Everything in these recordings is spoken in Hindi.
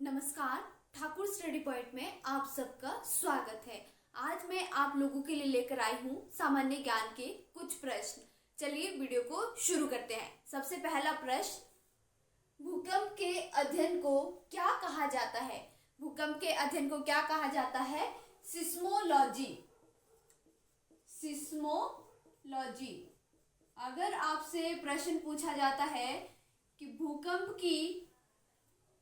नमस्कार, ठाकुर स्टडी पॉइंट में आप सबका स्वागत है। आज मैं आप लोगों के लिए लेकर आई हूँ सामान्य ज्ञान के कुछ प्रश्न। चलिए वीडियो को शुरू करते हैं। सबसे पहला प्रश्न, भूकंप के अध्ययन को क्या कहा जाता है? भूकंप के अध्ययन को क्या कहा जाता है? सिस्मोलॉजी। सिस्मोलॉजी। अगर आपसे प्रश्न पूछा जाता है कि भूकंप की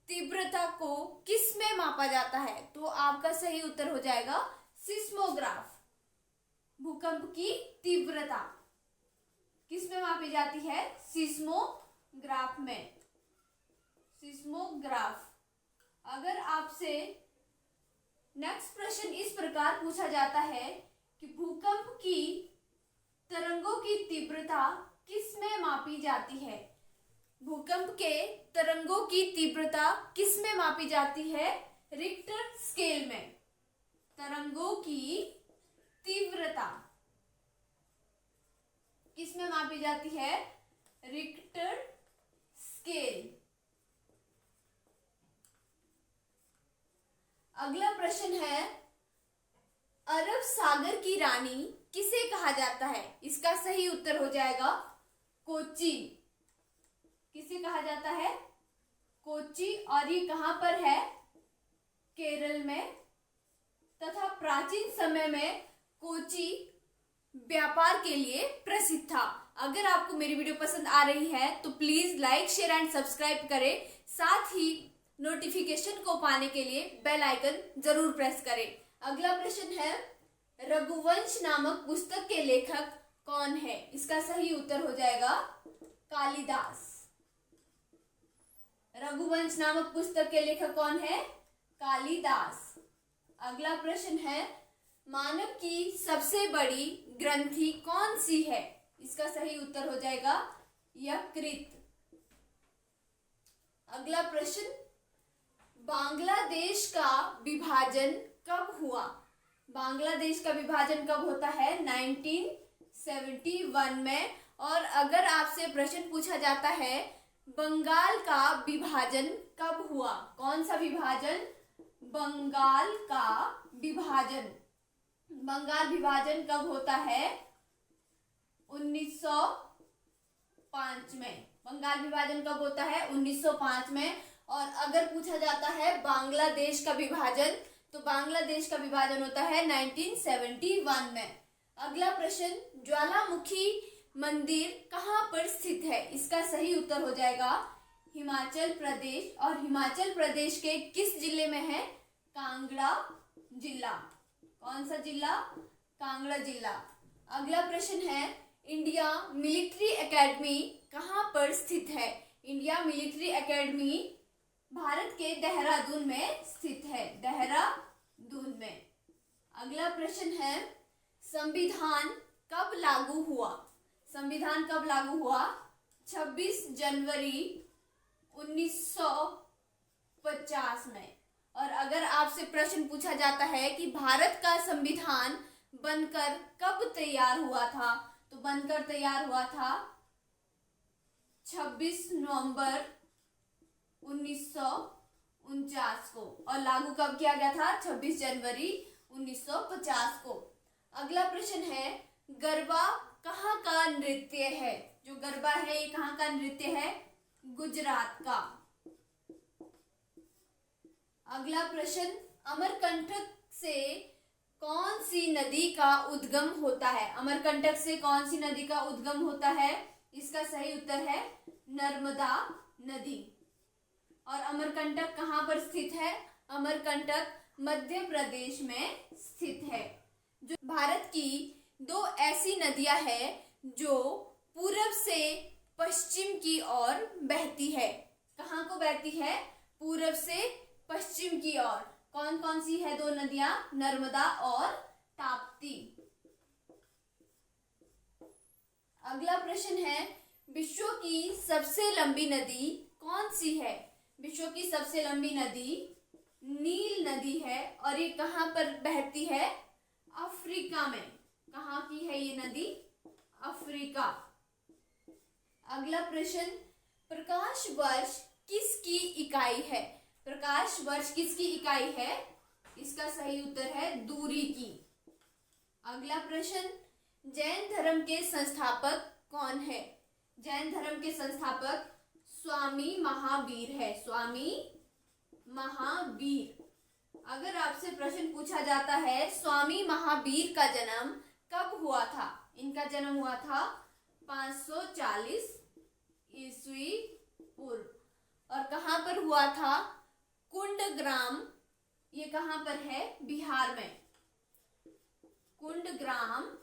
तीव्रता को किस में मापा जाता है, तो आपका सही उत्तर हो जाएगा सिस्मोग्राफ। भूकंप की तीव्रता किस में मापी जाती है? सिस्मोग्राफ में। सिस्मोग्राफ। अगर आपसे नेक्स्ट प्रश्न इस प्रकार पूछा जाता है कि भूकंप की तरंगों की तीव्रता किस में मापी जाती है? भूकंप के तरंगों की तीव्रता किस में मापी जाती है? रिक्टर स्केल में। तरंगों की तीव्रता किस में मापी जाती है? Richter scale. अगला प्रश्न है, अरब सागर की रानी किसे कहा जाता है? इसका सही उत्तर हो जाएगा कोच्चि। किसे कहा जाता है? कोच्चि। और ये कहां पर है? केरल में। तथा प्राचीन समय में कोच्चि व्यापार के लिए प्रसिद्ध था। अगर आपको मेरी वीडियो पसंद आ रही है तो please like, share and subscribe करें। साथ ही नोटिफिकेशन को पाने के लिए बेल आइकन जरूर प्रेस करें। अगला प्रश्न है, रघुवंश नामक पुस्तक के लेखक कौन है? इसका सही उत्तर हो जाएगा कालिदास। रघुवंश नामक पुस्तक के लेखक कौन है? कालिदास। अगला प्रश्न है, मानव की सबसे बड़ी ग्रंथि कौन सी है? इसका सही उत्तर हो जाएगा यकृत। अगला प्रश्न, बांग्लादेश का विभाजन कब हुआ? बांग्लादेश का विभाजन कब होता है? 1971 में। और अगर आपसे प्रश्न पूछा जाता है बंगाल का विभाजन कब हुआ? कौन सा विभाजन? बंगाल का विभाजन। बंगाल विभाजन कब होता है? 1905 में। बंगाल विभाजन कब होता है? 1905 में। और अगर पूछा जाता है बांग्लादेश का विभाजन, तो बांग्लादेश का विभाजन होता है 1971 में। अगला प्रश्न, ज्वालामुखी मंदिर कहाँ पर स्थित है? इसका सही उत्तर हो जाएगा हिमाचल प्रदेश। और हिमाचल प्रदेश के किस जिले में है? कांगड़ा जिला। कौन सा जिला? कांगड़ा जिला। अगला प्रश्न है, इंडिया मिलिट्री एकेडमी कहाँ पर स्थित है? इंडिया मिलिट्री एकेडमी भारत के देहरादून में स्थित है। देहरादून में। अगला प्रश्न है, संविधान कब लागू हुआ? संविधान कब लागू हुआ? 26 जनवरी 1950 में। और अगर आपसे प्रश्न पूछा जाता है कि भारत का संविधान बनकर कब तैयार हुआ था, तो बनकर तैयार हुआ था 26 नवंबर 1949 को। और लागू कब किया गया था? 26 जनवरी 1950 को। अगला प्रश्न है, गरबा कहाँ का नृत्य है? जो गरबा है ये कहाँ का नृत्य है? गुजरात का। अगला प्रश्न, अमरकंटक से कौन सी नदी का उद्गम होता है? अमरकंटक से कौन सी नदी का उद्गम होता है? इसका सही उत्तर है नर्मदा नदी। और अमरकंटक कहाँ पर स्थित है? अमरकंटक मध्य प्रदेश में स्थित है। जो भारत की दो ऐसी नदियां हैं जो पूरब से पश्चिम की ओर बहती है। कहाँ को बहती है? पूरब से पश्चिम की ओर। कौन कौन सी है दो नदियां? नर्मदा और ताप्ती। अगला प्रश्न है, विश्व की सबसे लंबी नदी कौन सी है? विश्व की सबसे लंबी नदी नील नदी है। और ये कहाँ पर बहती है? अफ्रीका में। कहाँ की है ये नदी? अफ्रीका। अगला प्रश्न, प्रकाश वर्ष किसकी इकाई है? प्रकाश वर्ष किसकी इकाई है? इसका सही उत्तर है दूरी की। अगला प्रश्न, जैन धर्म के संस्थापक कौन है? जैन धर्म के संस्थापक स्वामी महावीर है। स्वामी महावीर। अगर आपसे प्रश्न पूछा जाता है स्वामी महावीर का जन्म कब हुआ था? इनका जन्म हुआ था 540 ईस्वी पूर्व। और कहां पर हुआ था? कुंडग्राम। ये कहां पर है? बिहार में। कुंडग्राम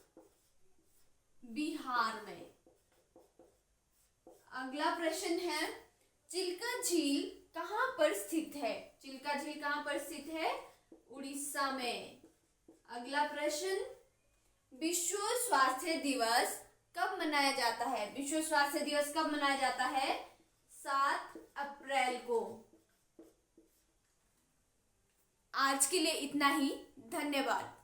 बिहार में। अगला प्रश्न है, चिल्का झील कहां पर स्थित है? चिल्का झील कहां पर स्थित है? उड़ीसा में। अगला प्रश्न, विश्व स्वास्थ्य दिवस कब मनाया जाता है? विश्व स्वास्थ्य दिवस कब मनाया जाता है? 7 अप्रैल को। आज के लिए इतना ही। धन्यवाद।